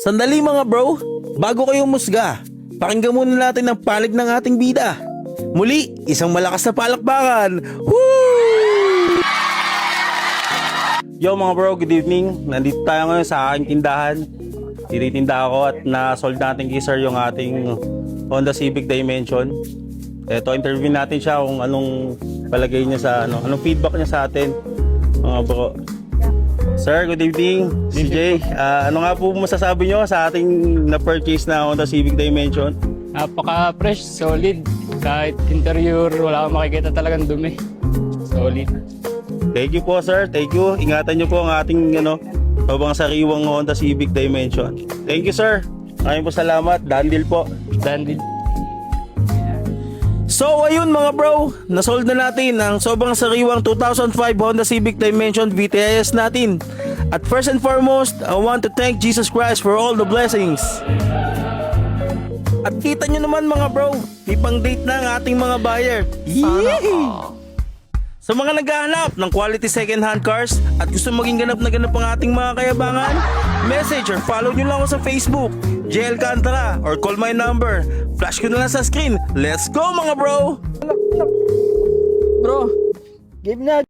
Sandali mga bro, bago kayo musga, pakinggan muna natin ang palig ng ating bida. Muli, isang malakas na palakpakan. Woo! Yo mga bro, good evening. Nandito tayo ngayon sa aking tindahan. Tinitinda ako at na-sold natin kay sir yung ating Honda Civic Dimension. Ito, interview natin siya kung anong palagay niya sa anong feedback niya sa atin. Mga bro. Sir, good evening. CJ, ano nga po masasabi nyo sa ating na-purchase na Honda Civic Dimension? Napaka-fresh, solid. Kahit interior, wala kang makikita talagang dumi. Solid. Thank you po sir, thank you. Ingatan nyo po ang ating mabang sariwang Honda Civic Dimension. Thank you sir. Maraming po salamat. Dandil po. Dandil. So ayun mga bro, nasold na natin ang sobrang sariwang 2005 Honda Civic Dimension VTIS natin. At first and foremost, I want to thank Jesus Christ for all the blessings. At kita nyo naman mga bro, di pang date na ang ating mga buyer. Yee! Sa mga naghahanap ng quality second-hand cars at gusto maging ganap na ganap ang ating mga kayabangan, message or follow nyo lang ako sa Facebook, JL Cantara, or call my number. Flash ko na lang sa screen. Let's go mga bro! Bro, give na.